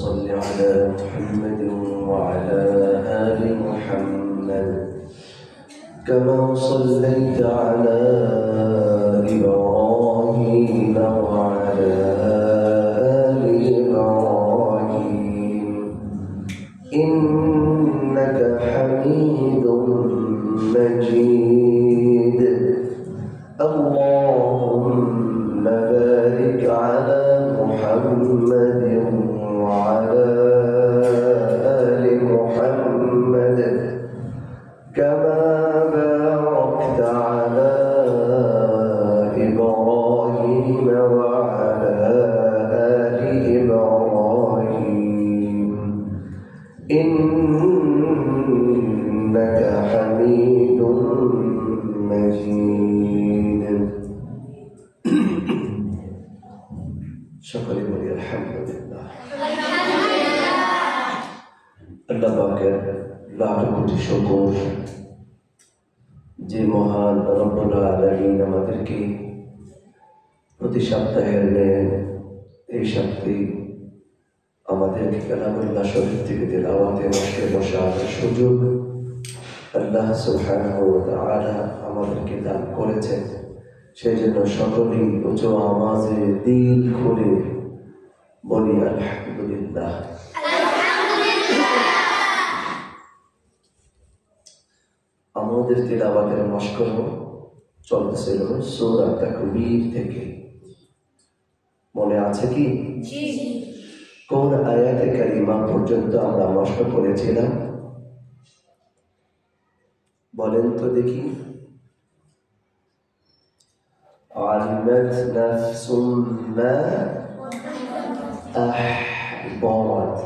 صل على محمد وعلى آل محمد كما صليت على إبراهيم وعلى آل إبراهيم إنك حميد مجيد. اللهم بارك على محمد وعلى آل محمد كما باركت على إبراهيم وعلى آل إبراهيم إنك حميد مجيد. সকলে বলি আলহামদুলিল্লাহ। আল্লাহ পাকের লাখ কোটি শুকর যে মহান রব্বুল আলামিন আমাদেরকে প্রতি সপ্তাহের এই সপ্তাহে আমাদেরকে কালামুল্লাহ শরীফ থেকে তেলাওয়াতে বসার সুযোগ আল্লাহ সুবহানাহু ওয়া তাআলা আমাদেরকে দান করেছেন। সেই জন্য সকলেই উচ্চ আওয়াজে দিল খুলে বলি আলহামদুলিল্লাহ। আমাদের তেলাওয়াতের মশকর চলতেছিল সূরা তাকবীর থেকে, মনে আছে কি? কোন আয়াতে কারিমা পর্যন্ত আমরা মশক করেছিলাম বলেন তো দেখি। علمت نفس ما أحضرت।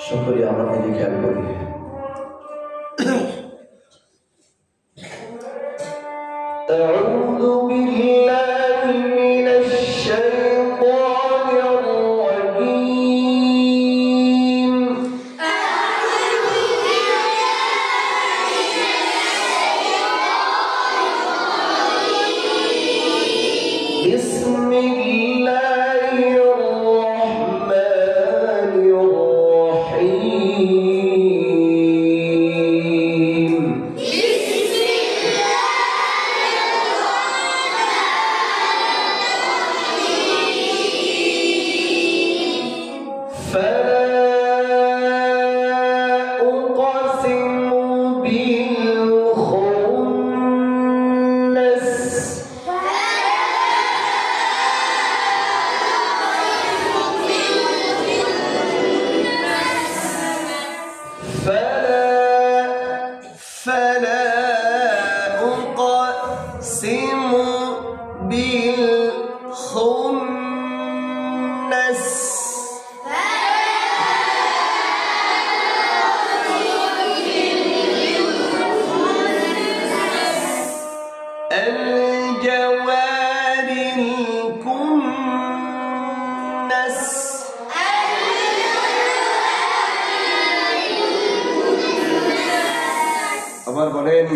সকলে আমার দিকে খেয়াল করি। أعوذ بالله من الشيطان الرجيم. بسم الله الرحمن الرحيم. فلا أقسم بالخنس. فلا أقسم بالخنس. الجوار الكنس. আবার বলেন।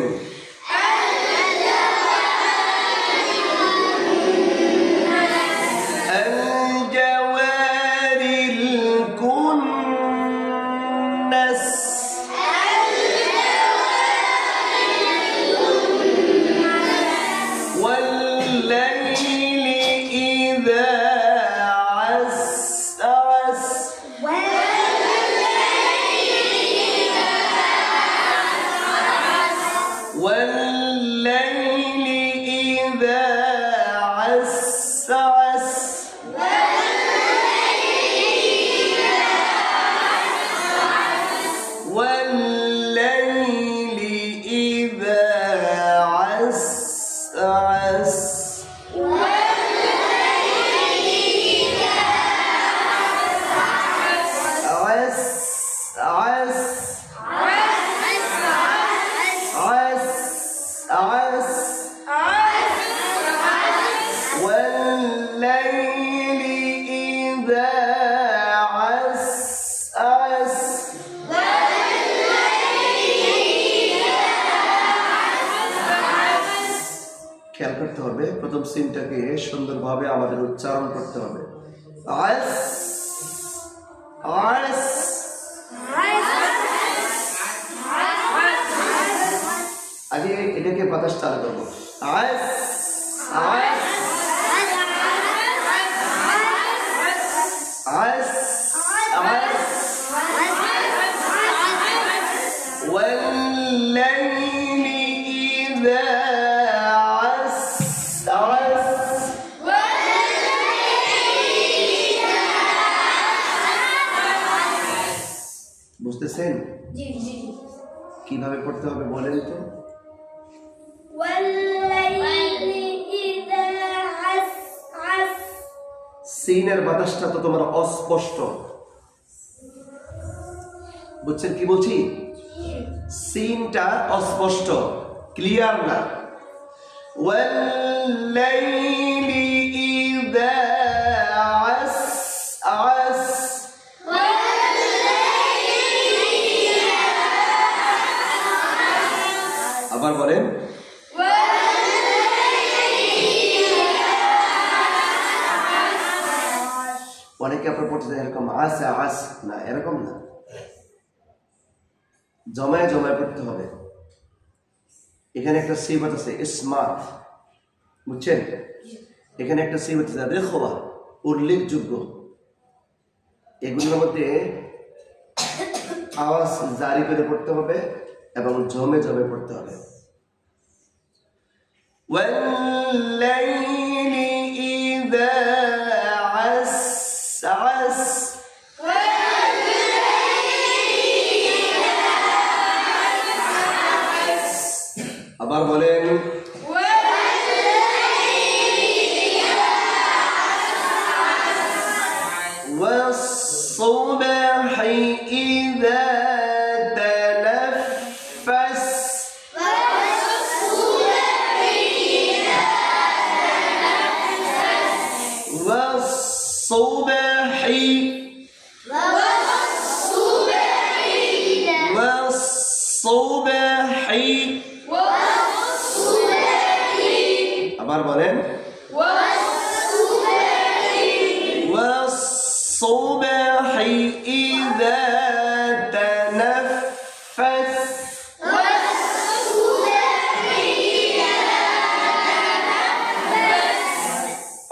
الجوار الكنس. والليل إذا عسعس. খেয়াল করতে হবে প্রথম সিনটাকে সুন্দরভাবে আমাদের উচ্চারণ করতে হবে। আস আস আগে এটাকে বাতাস চালু করবো। আস আস আস আস والليل إذا عس عس বুঝতেছেন জি জি কিভাবে পড়তে হবে বলেন তো? সিনের বাতাসটা তো তোমার অস্পষ্ট, বুঝছেন কি বলছি? সিনটা অস্পষ্ট, ক্লিয়ার না। ওয়াল্লাইলি ইযা আস আস আবার বলেন। অনেকে আপনার পড়তে এরকম আস আস না, এরকম না, জমায় জমায় পড়তে হবে। এখানে একটা সিফাত আছে ইসমাত, বুঝছেন? এখানে একটা সিফাত আছে রেখবা, উল্লেখযোগ্য। এগুলোর মধ্যে আওয়াজ জারি করে পড়তে হবে এবং জমে জমে পড়তে হবে। ওয়াল্লাইলি ইযা আস আস আবার বলেন। والصبح إذا تنفس والصبح والصبح আবার বলেন। والصبح إذا تنفس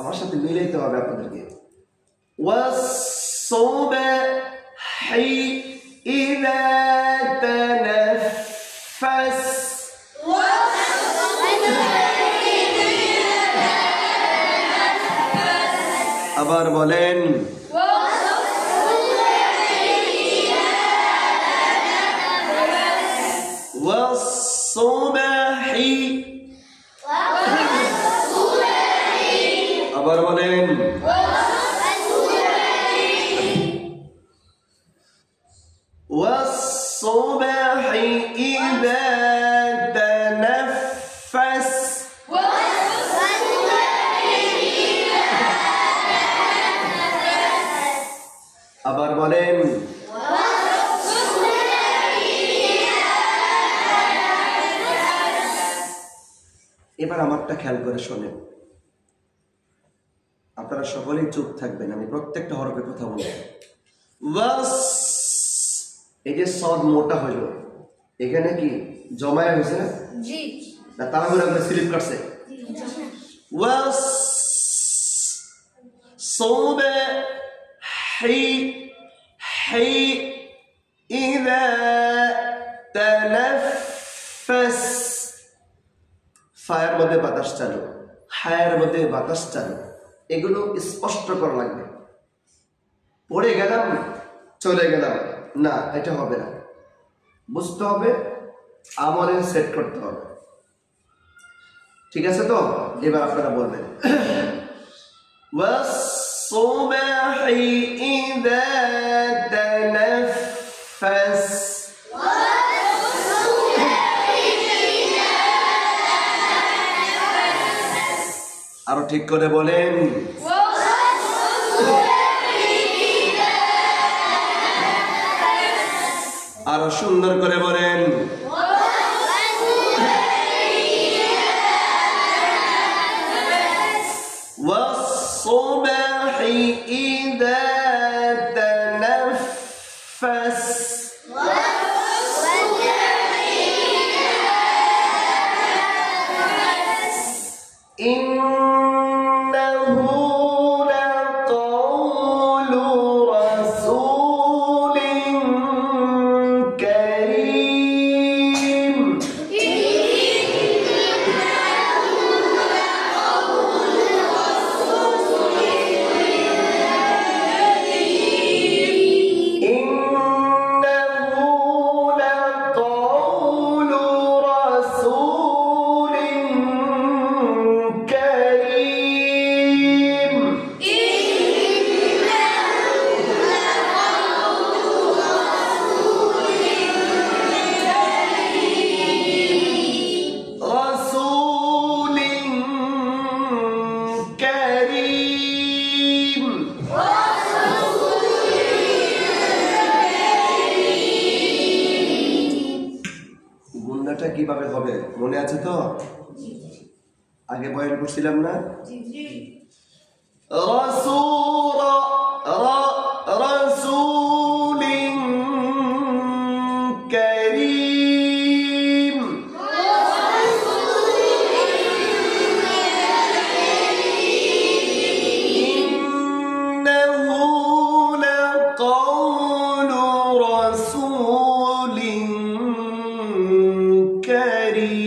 আমার সাথে মিলাইতে হবে আপনাদেরকে। والصبح إذا تنفس আবার বলেন। والصبح আবার বলেন। والصبح إذا تنفس আবার বলেন। এবার আমারটা খেয়াল করে শোনেন, আপনারা সকলেই চুপ থাকবেন, আমি প্রত্যেকটা হরফের কথা বলবো। ওয়াস, এই যে সদ মোটা হইল, এখানে কি জমায়া হয়েছে না? জি না তাড়াহুড়া করে স্লিপ কাটছে? ওয়াস সুবহি হি ইযা তানাফাস, ফায়ের মধ্যে বাতাস চালু, হায়ের মধ্যে বাতাস চালু, এগুলো স্পষ্ট করা লাগবে। পড়ে গেলাম চলে গেলাম না, এটা হবে না, বুঝতে হবে, আমলে সেট করতে হবে। ঠিক আছে তো? এবার আপনারা বলবেন ওয়াস-সুবহি ইযা তানাফাস, আরো ঠিক করে বলেন। আরো সুন্দর করে বলেন। গুনাহটা কিভাবে হবে মনে আছে তো? আগে বয়ান করছিলাম না? রাসূলিন কারীম, ইন্নাহু লাকাওলু রাসূলিন কারীম।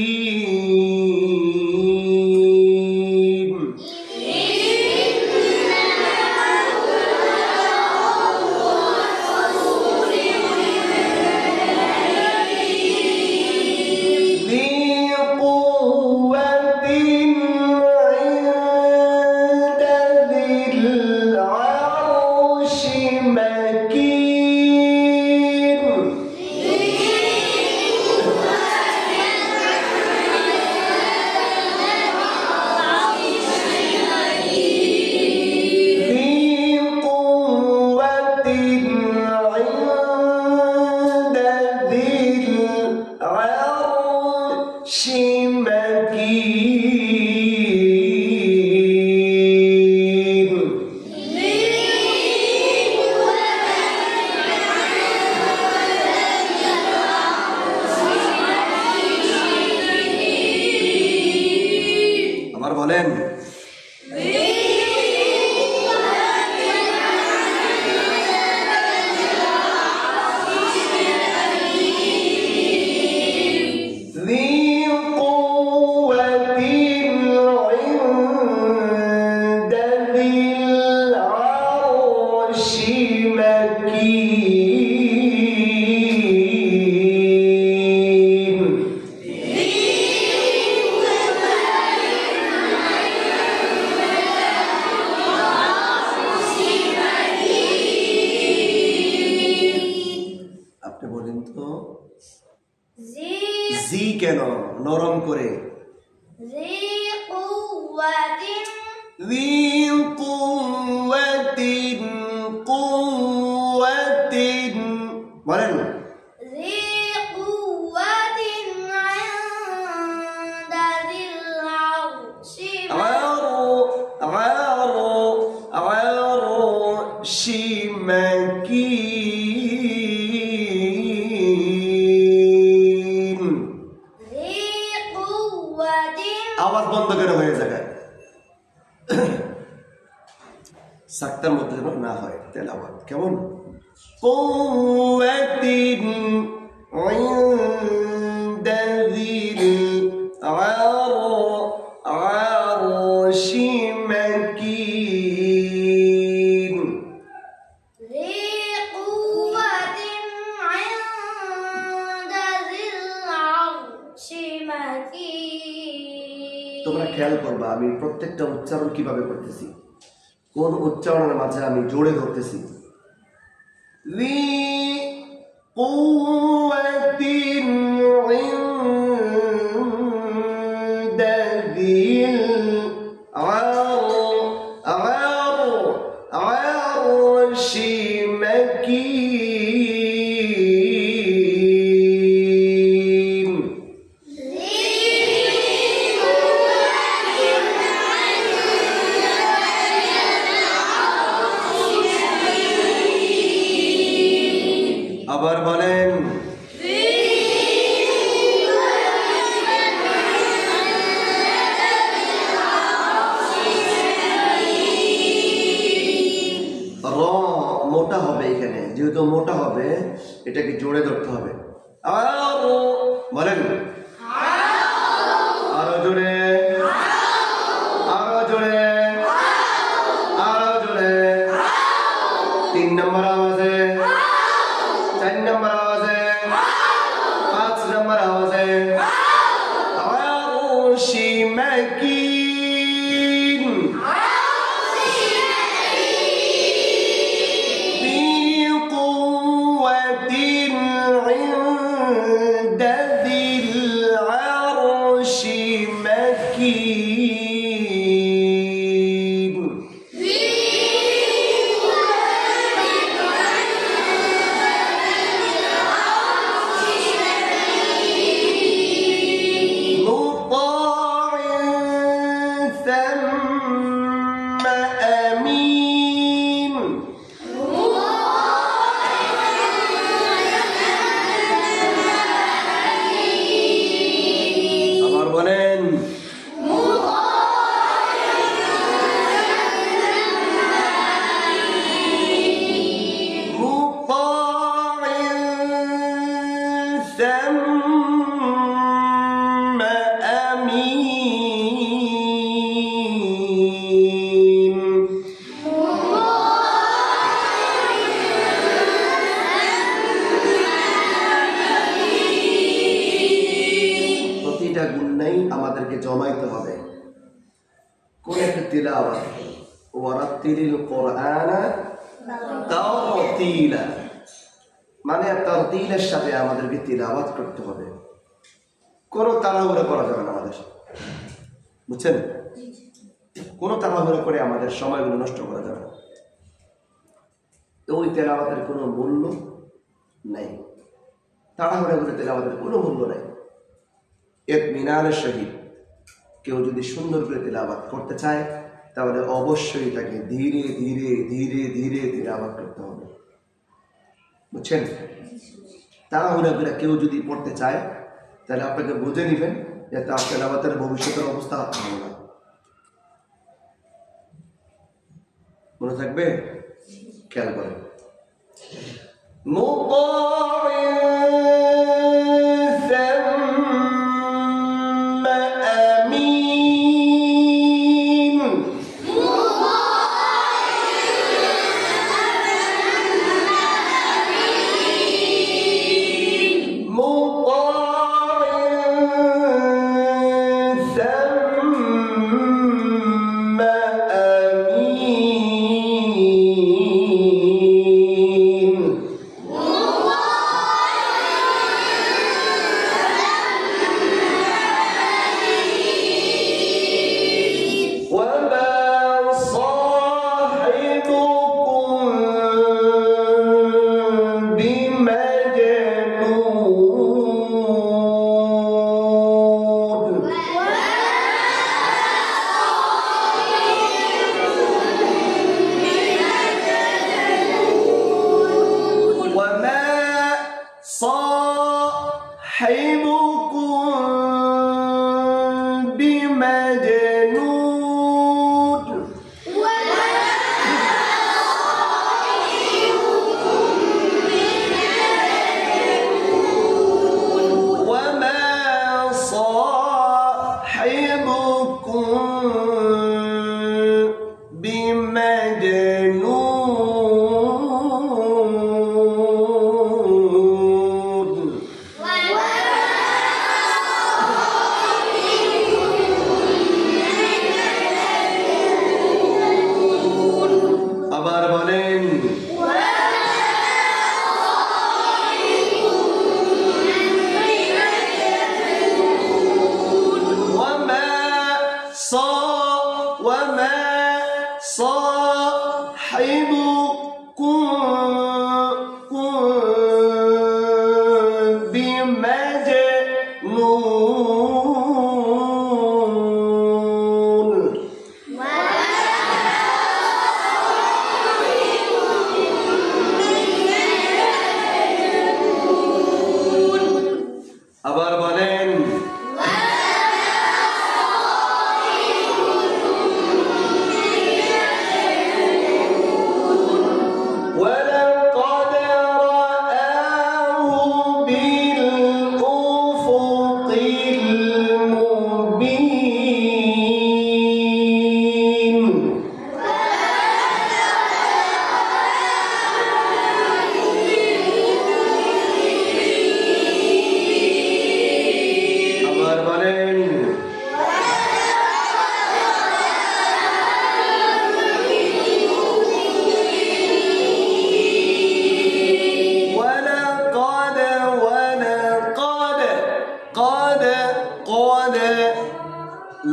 আবার বলেন, আপনি বলেন তো জি কেন নরম করে? ذي قوة বলেন, ذي قوة عند ذي العرش عرش مكين। ذي قوة আওয়াজ বন্ধ করে হয়ে জায়গায় সাক্তার মধ্যে যেন না হয় তেলাওয়াত। কেমন? قوة عند ذي العرش مكين। ذي قوة عند ذي العرش مكين। তোমরা খেয়াল করবা আমি প্রত্যেকটা উচ্চারণ কিভাবে করতেছি, কোন উচ্চারণের মাঝে আমি জোরে ধরতেছি। ذي قوة عند ذي العرش مكين। আবার বলেন, র মোটা হবে এখানে, যেহেতু মোটা হবে এটাকে জোরে ধরতে হবে। আরো বলেন, আরো জোরে, আরো জোরে, আরো জোরে। 3 নম্বর আওয়াজে, 4 নম্বর আওয়াজে, 5 নম্বর আওয়াজে। عرش مكين ذي قوة عند ذي العرش مكين। গুণ নেই, আমাদেরকে জমাইতে হবে। কোন একটা তিলাওয়াত, ওয়ারাত্তিলিল কুরআনা তারতিলা, মানে তারতিলের সাথে আমাদেরকে তিলাওয়াত করতে হবে। কোনো তাড়াহুড়ো করা যাবে না আমাদের, বুঝছেন? কোনো তাড়াহুড়ো করে আমাদের সময়গুলো নষ্ট করা যাবে না। ওই তেলাওয়াতের কোনো মূল্য নাই, তাড়াহুড়ো করে তেলাওয়াতের কোনো মূল্য নাই। ইতমিনানের সহিত কেউ যদি সুন্দর করে তিলাওয়াত করতে চায় তাহলে অবশ্যই তাকে ধীরে ধীরে ধীরে ধীরে তিলাওয়াত করতে হবে, বুঝছেন? তাড়াহুড়া করে কেউ যদি পড়তে চায় তাহলে আপনাকে বুঝে নেবেন যে তার তিলাওয়াতের ভবিষ্যতের অবস্থা ভালো না। মনে থাকবে? খেয়াল করেন।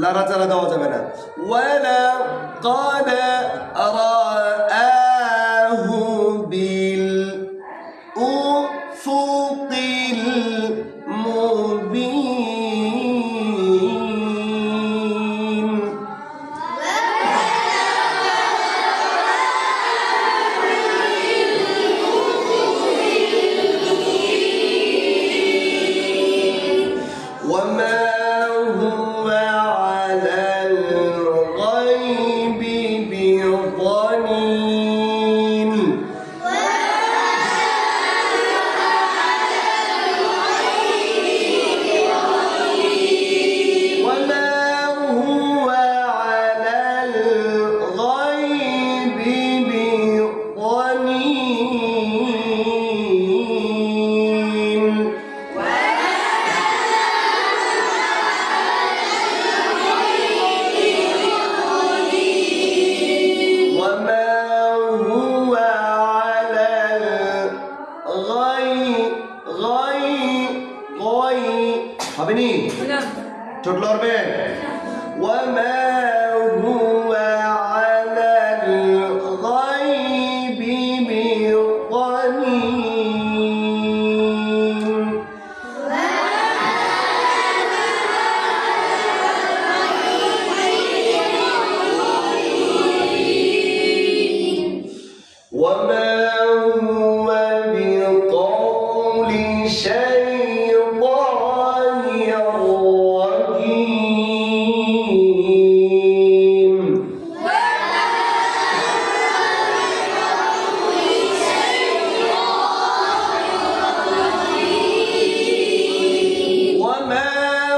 লাড়াচাড়া দেওয়া যাবে না। ওয়ালাকাদ রাআহু বিল উফুকিল মুবিন। وما هو على الغيب بضنين কই হবে নি ঠোঁট লড়বে ওয়ামা হুয়া আলাল গায়বি বিযানিন وما هو بقول شيطان رجيم وما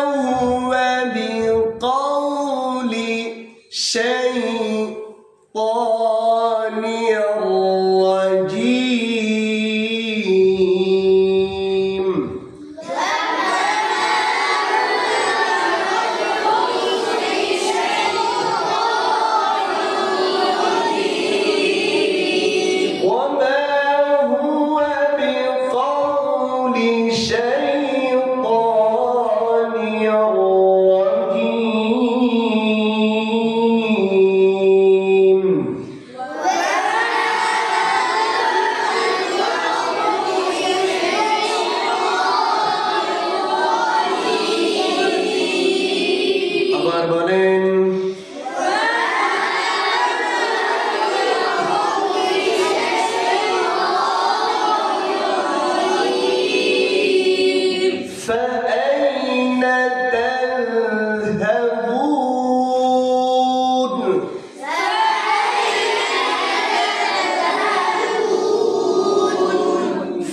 هو بقول شيطان رجيم وما هو بقول شيطان رجيم আবার বলেন فأين تذهبون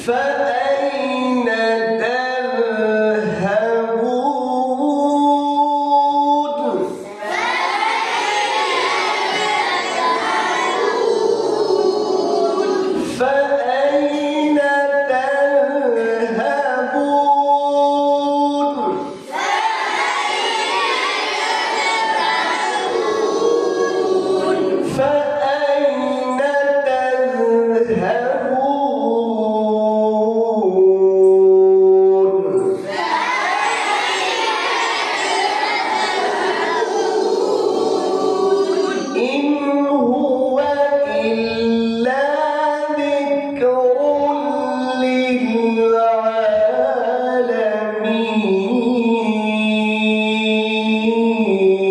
فأين تذهبون فأين تذهبون فأين تذهبون إن هو إلا ذكر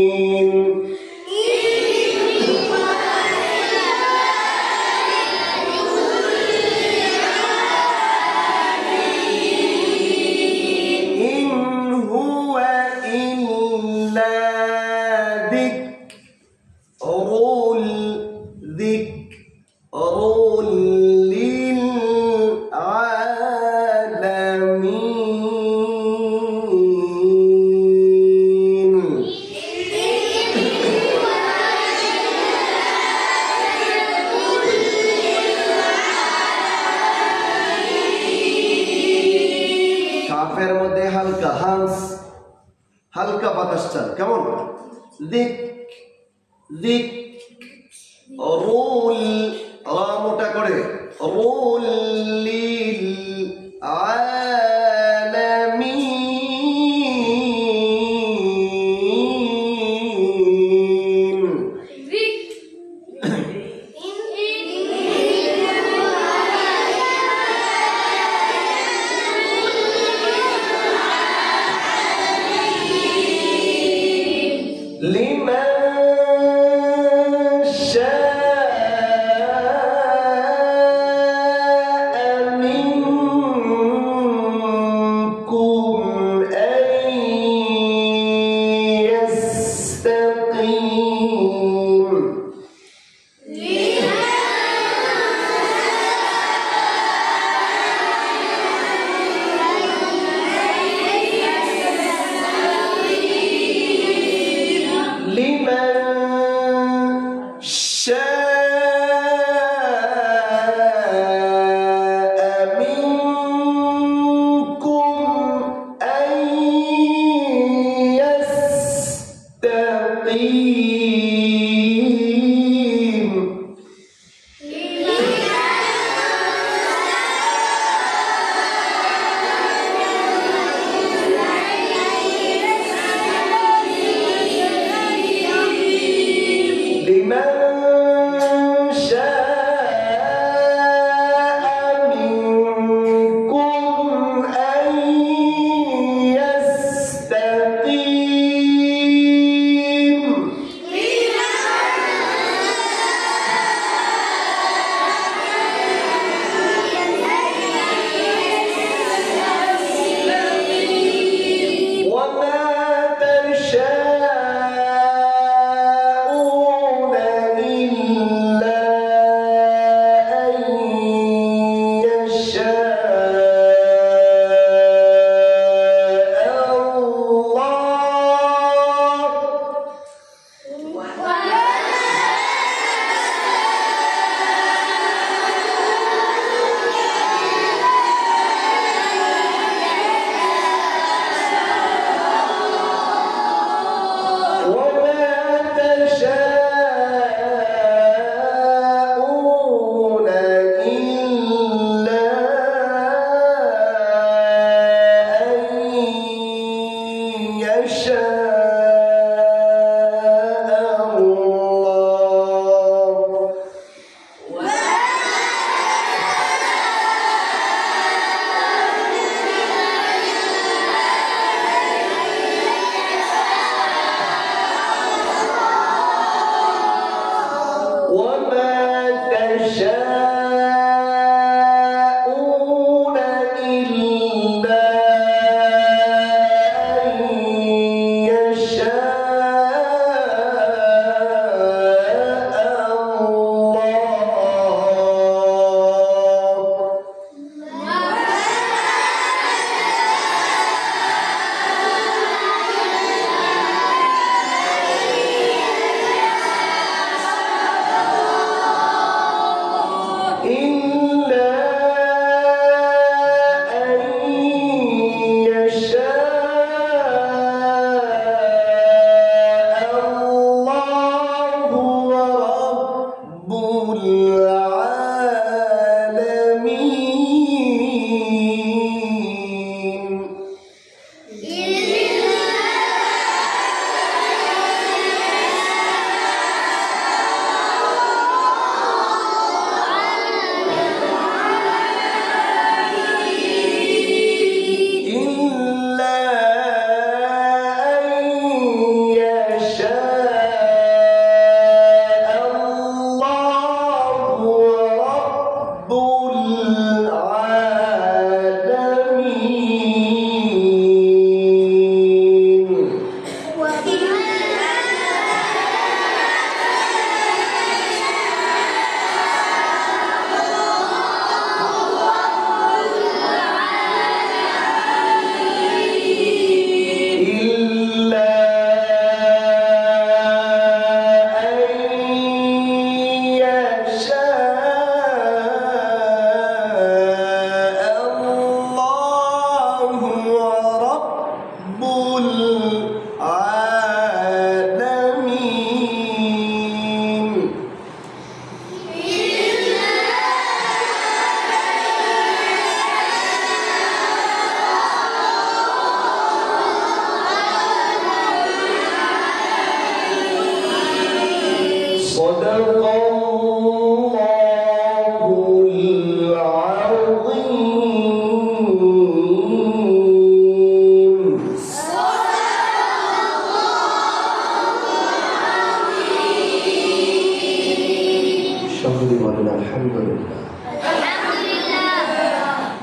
للعالمين إن هو إلا ذكر للعالمين কাফের মধ্যে হালকা হান্স হালকা বাতাস চাল কেমন দিক দিক রুল মোটা করে রুল লিল আলামিন لمن شاء منكم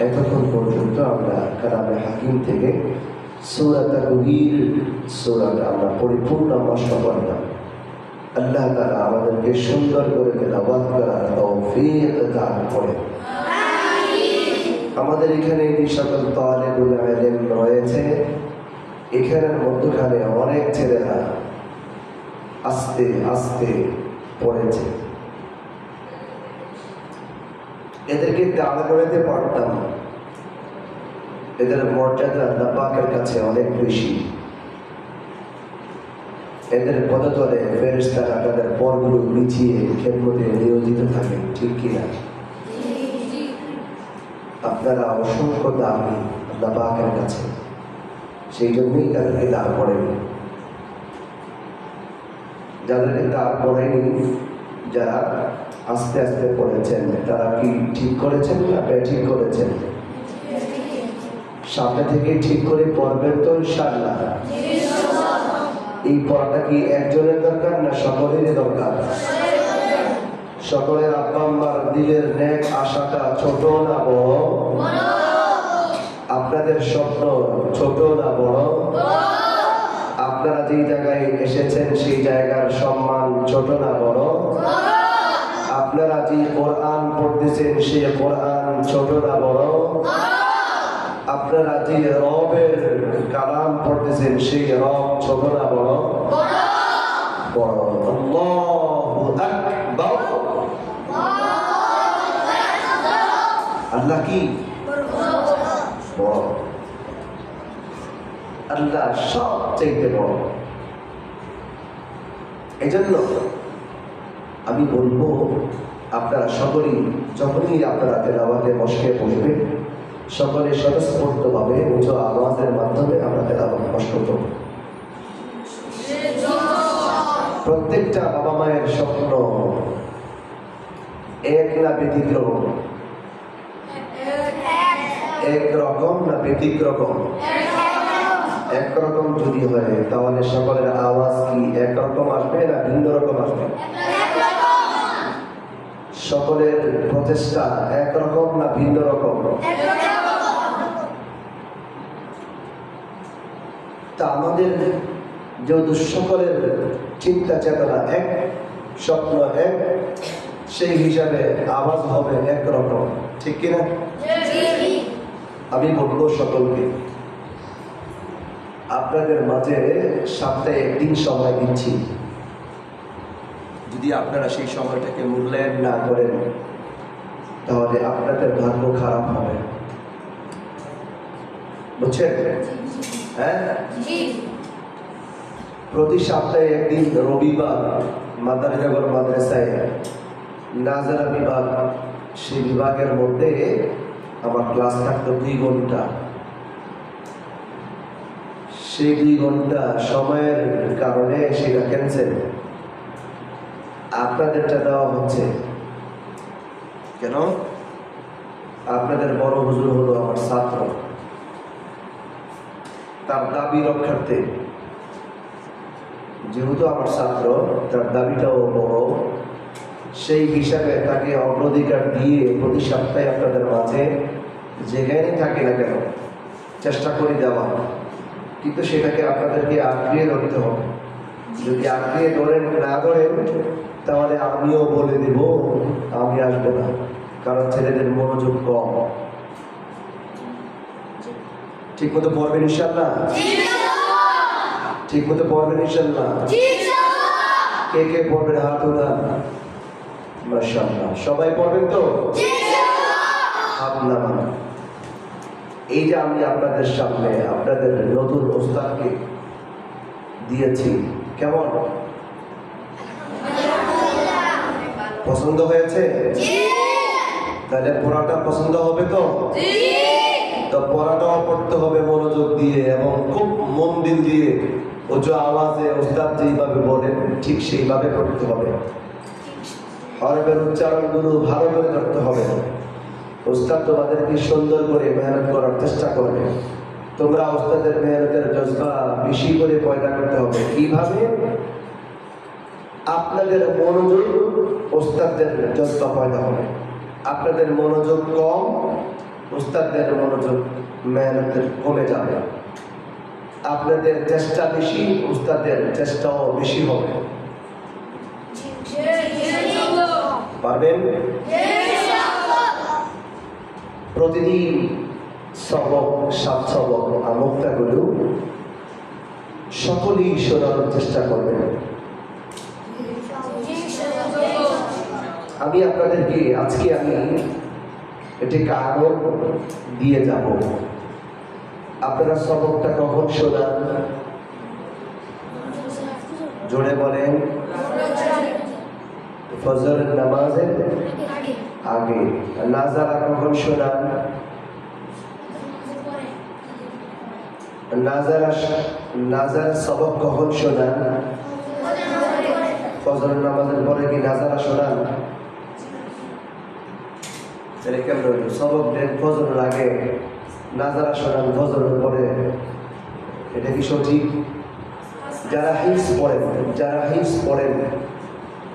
এতক্ষণ পর্যন্ত আমরা কালামে হাকিম থেকে সূরা তাকবীর সূরাটা আমরা পরিপূর্ণ মস্ত করলাম। আল্লাহ তাআলা আমাদেরকে সুন্দর করে তেলাওয়াত করার তৌফিক দান করেন। আমাদের এখানে এই সকল তালেবুল ইলম রয়েছে, এখানের মধ্যখানে অনেক ছেলেরা আস্তে আস্তে পড়েছে। এদেরকে দাঁড় করাতে পারতাম, এদের মর্যাদা আল্লাহ পাকের কাছে অনেক বেশি। এদের পদতলে ফেরেশতারা তাদের পরগুলো বিছিয়ে খেদমতে নিয়োজিত থাকে, ঠিক কিনা? আপনারা অসংখ্য দামি আল্লাহ পাকের কাছে, সেই জন্যই তাদেরকে দাঁড় করেনি। যাদেরকে দাঁড় করেনি, যারা আস্তে আস্তে পড়েছেন, তারা কি ঠিক করেছেন না ঠিক করেছেন? সামনে থেকে ঠিক করে পড়বেন তো ইনশাআল্লাহ। এই পড়াটা কি একজনের দরকার না সকলেরই দরকার? সকলের আব্বা আম্মার দিলের নেক আশাটা ছোট না বড়? আপনাদের স্বপ্ন ছোট না বড়? আপনারা যেই জায়গায় এসেছেন সেই জায়গার সম্মান ছোট না বড়? আপনারা যে কোরআন পড়তেছেন সেই কোরআন ছোট না বড়? আপনারা যে রবের কালাম পড়তেছেন সেই রব ছোট না বড়? বড়। আল্লাহু আকবার। আল্লাহ কি বড়? আল্লাহ সবচেয়ে বড়। এজন্য আমি বলবো, আপনারা সকলেই যখনই আপনারা তেলাওয়াতে মশকে বসবেন, সকলে স্বতঃস্ফূর্তভাবে উচ্চ আওয়াজের মাধ্যমে আমরা তেলাওয়াত মশক করব। প্রত্যেকটা বাবা মায়ের স্বপ্ন এক না ব্যতিক্রম? একরকম না ব্যতিক্রম? একরকম যদি হয় তাহলে সকলের আওয়াজ কি একরকম আসবে না ভিন্ন রকম আসবে? সকলের প্রচেষ্টা একরকম না ভিন্ন রকম? তা আমাদের যেহেতু সকলের চিন্তা চেতনা এক, স্বপ্ন এক, সেই হিসাবে আওয়াজ হবে একরকম, ঠিক কিনা? আমি বলবো সকলকে, আপনাদের মাঝে সপ্তাহে একদিন সময় দিচ্ছি, যদি আপনারা সেই সময়টাকে মূল্যায়ন না করেন তাহলে আপনাদের ভাগ্য খারাপ হবে, বুঝছেন? হ্যাঁ, প্রতি সপ্তাহে একদিন রবিবার মাদারীনগর মাদ্রাসায় নাজারা বিভাগ, সেই বিভাগের মধ্যে আমার ক্লাস থাকতো 2 ঘন্টা। সেই 2 ঘন্টা সময়ের কারণে সেটা ক্যান্সেল। আপনাদেরটা দেওয়া হচ্ছে কেন? আপনাদের বড় হুজুর হলো আমার ছাত্র, তার দাবি রক্ষার্থে, যেহেতু আমার ছাত্র তার দাবিটাও বড়, সেই হিসাবে তাকে অগ্রাধিকার দিয়ে প্রতি সপ্তাহে আপনাদের মাঝে যেখানে থাকে না কেন চেষ্টা করে দেওয়া, কিন্তু সেটাকে আপনাদেরকে আঁকড়িয়ে ধরতে হবে। যদি আঁকড়িয়ে ধরেন না ধরেন তাহলে আমিও বলে দিব আমি আসবো না, কারণ ছেলেদের মনোযোগ কম। ঠিক মতো পড়বেন ইনশাআল্লাহ? ঠিক মতো পড়বেন ইনশাআল্লাহ? কে কে পড়বেন হাত উঠান। মাশাআল্লাহ, সবাই পড়বেন তো? হাত নামান। এই যে আমি আপনাদের সামনে আপনাদের নতুন ওস্তাদকে দিয়েছি, কেমন পছন্দ হয়েছে? তাহলে পড়াটা পছন্দ হবে তো? তো পড়াটাও পড়তে হবে মনোযোগ দিয়ে এবং খুব মন দিল দিয়ে, উচ্চ আওয়াজে ওস্তাদ যেইভাবে বলেন ঠিক সেইভাবে পড়তে হবে। হরফের উচ্চারণগুলো ভালো করে করতে হবে। ওস্তাদ তোমাদেরকে সুন্দর করে মেহনত করার চেষ্টা করবে, তোমরা ওস্তাদের মেহনতের জজবা বেশি করে পয়দা করতে হবে। কিভাবে? আপনাদের মনোযোগ ওস্তাদের জজবা পয়দা হবে। আপনাদের মনোযোগ কম, ওস্তাদের মনোযোগ মেহনতের কমে যাবে। আপনাদের চেষ্টা বেশি, ওস্তাদের চেষ্টাও বেশি হবে। পারবেন? প্রতিদিন সবক, 7 সবক আমুক্তাগুলো সকলেই শোনানোর চেষ্টা করবেন। আমি আপনাদেরকে আজকে এটি কাগজ দিয়ে যাব। আপনারা সবকটা কখন শোনান? জোরে বলেন। ফজরের নামাজের আগে। নাজারা কখন শোনান? নাজারা সবক কখন শোনান? ফজরের নামাজের পরে কি নাজারা শোনান? তাহলে কেমন হইল? সবক দেন ফজরের আগে, নাজারা শোনান ফজরের পরে, এটা কি সঠিক? যারা হিফজ পড়েন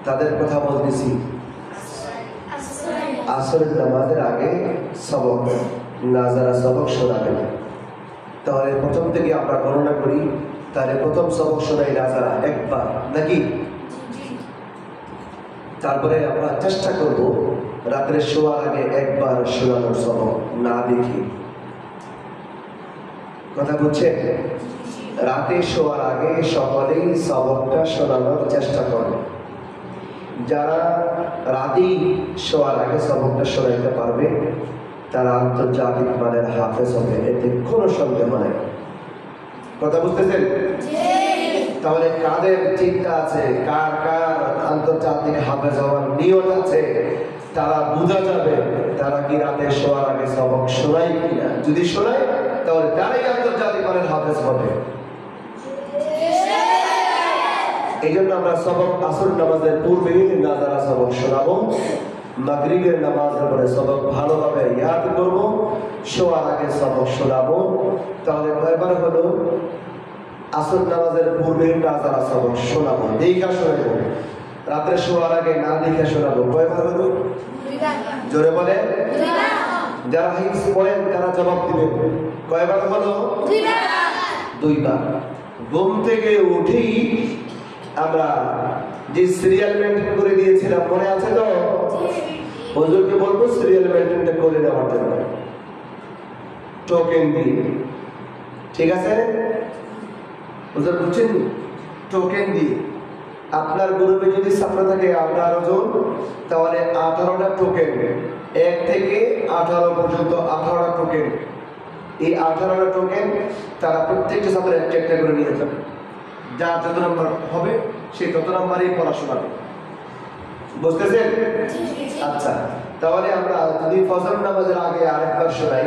তাদের কথা বলতেছি। আসরের নামাজের আগে সবক, নাজারা সবক শোনাবেন। তাহলে প্রথম থেকে আমরা গণনা করি, তাহলে প্রথম সবক শোনাই নাজারা একবার নাকি? তারপরে আমরা চেষ্টা করব রাত্রে শোয়ার আগে একবার শোনানোর সবক না দেখি। কথা বুঝছেন? রাতে শোয়ার আগে সকলেই সবকটা শোনানোর চেষ্টা করবে। যারা রাতেই শোয়ার আগে সবকটা শোনাইতে পারবে তারা আন্তর্জাতিক মানের হাফেজ হবে, এতে কোনো সন্দেহ নেই। কথা বুঝতেছেন? তাহলে কাদের চিন্তা আছে, কার কার আন্তর্জাতিক হাফেজ হওয়ার নিয়ত আছে, তারা বোঝা যাবে তারা কি রাতে শোয়ার আগে সবক শোনায় কিনা। যদি শোনায় তাহলে তারাই আন্তর্জাতিক মানের হাফেজ হবে। এই জন্য আমরা সবক আসর নামাজের পূর্বে নাজারা সবক শোনাবো, মাগরিবের নামাজের পরে সবক ভালোভাবে ইয়াদ করব, শোয়ার আগে সবক শোনাবো। তাহলে কয়বার হলো আসর নামাজের পূর্বে নাজারা সবক শোনাবো, দেখা শোনাবো, রাত্রে শোয়ার আগে না দেখে শোনাবো। কয়বার হলো? জোরে বলে। যারা হিফজ পড়েন তারা জবাব দিবেন। কয়বার হলো? দুইবার। ঘুম থেকে উঠেই আমরা যে সিরিয়াল মেনটেন করে দিয়েছিলাম মনে আছে তো? হুজুরকে বলবো সিরিয়াল মেনটেনটা করে দেওয়ার জন্য, টোকেন দিয়ে। ঠিক আছে হুজুর বুঝছেন? টোকেন দিয়ে আপনার গ্রুপে যদি ছাত্র থাকে 18 জন, তাহলে 18টা টোকেন, 1 থেকে 18 পর্যন্ত 18টা টোকেন। এই 18টা টোকেন তারা প্রত্যেকটা ছাত্র একটা করে নিয়ে যাবে। যার যত নাম্বার হবে সেই তত নাম্বারই পড়াশোনা হবে। বুঝতেছেন? আচ্ছা, তাহলে আমরা যদি ফজর নামাজের আগে আরেকবার শোনাই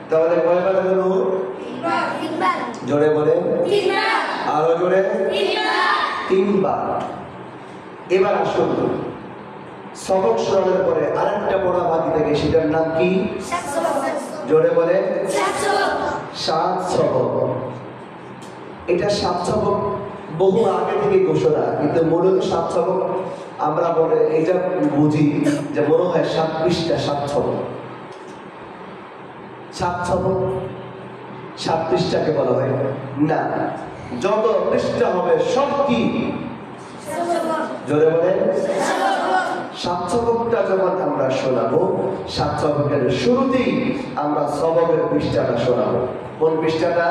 তাহলে কয়বার হলো? জোরে বলে, আরো জোরে, 3বার। এবার আসুন, সবক শোনানোর পরে আরেকটা পড়া বাকি থাকে, সেটার নাম কি? জোরে বলে, 7 সবক। এটা 7 সবক বহু আগে থেকে ঘোষণা, কিন্তু মূলত 7 সবক আমরা বলে এটা বুঝি যে মনে হয় 7 পৃষ্ঠা 7 সবক। 7 সবক 7 পৃষ্ঠাকে বলা হয় না, যত পৃষ্ঠা হবে সব কি? জোরে বলে, 7 সবকটা যখন আমরা শোনাবো, 7 সবকের শুরুতেই আমরা সবকের পৃষ্ঠাটা শোনাবো। কোন পৃষ্ঠাটা?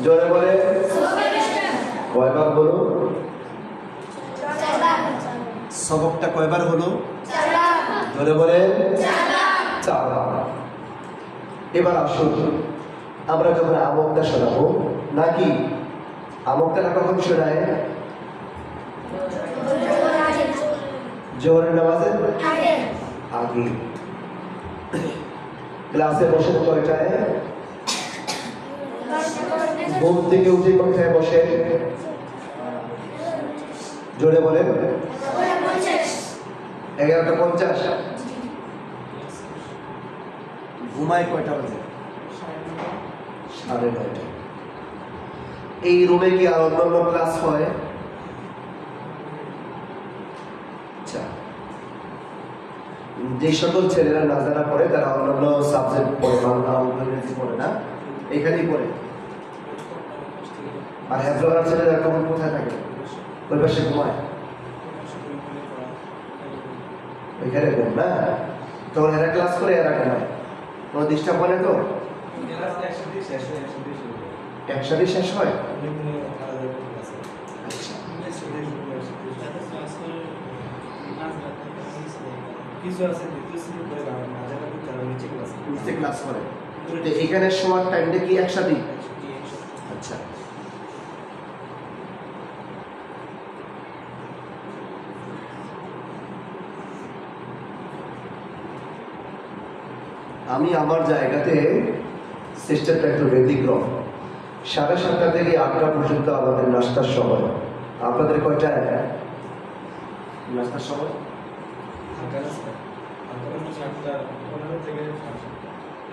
জোরে বলে, কয়বার হলো? সবকটা কয়বার হলো? জোরে বলে, 4 বার। এবার আসুন, আমরা যখন আমকটা শোনাবো, নাকি আমকটা কখন শোনায়? জোহরের নামাজের আগে। ক্লাসে বসে কয়টায়? ঘুম থেকে উঠে কয়টায় বসে? জোরে বলেন। 11:50। ঘুমায় কয়টা বাজে? 9:30। এই রুমে কি আর অন্যান্য ক্লাস হয়? আচ্ছা, যে সকল ছেলেরা নাজারা পড়ে তারা অন্যান্য সাবজেক্ট পড়ে, বাংলা ইংরেজি পড়ে না, এখানেই পড়ে। আর হেফজলার ছেলেরা কখন কোথায় থাকে? ওই পাশে ঘুমায়, ওইখানে ঘুম না। তখন এরা ক্লাস করে এরা ঘুমায়, কোনো ডিস্টার্ব করে তো? একসাথে শেষ হয়। ক্লাস করে এখানে শোয়ার টাইমটা কি একসাথে? আচ্ছা, আমি আমার জায়গাতে সিস্টেমটা একটু ব্যতিক্রম। 7:30 থেকে 8টা পর্যন্ত আমাদের নাস্তার সময়। আপনাদের কয়টায় নাস্তার সময়?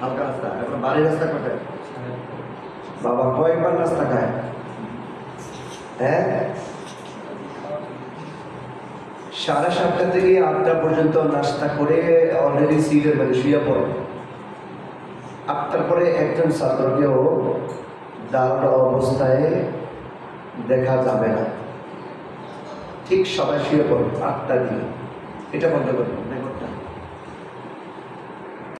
হালকা নাস্তা। এখন বাড়ি নাস্তা কয়টায়? বাবা কয়েকবার নাস্তা খায়? হ্যাঁ, 7:30 থেকে 8টা পর্যন্ত নাস্তা করে অলরেডি সিটের মধ্যে শুয়ে পড়ে। 8টার পরে একজন ছাত্রকেও দাঁড়ানো অবস্থায় দেখা যাবে না। ঠিক সবাই শুয়ে পড়ে 8টা দিয়ে। এটা বন্ধ করবে।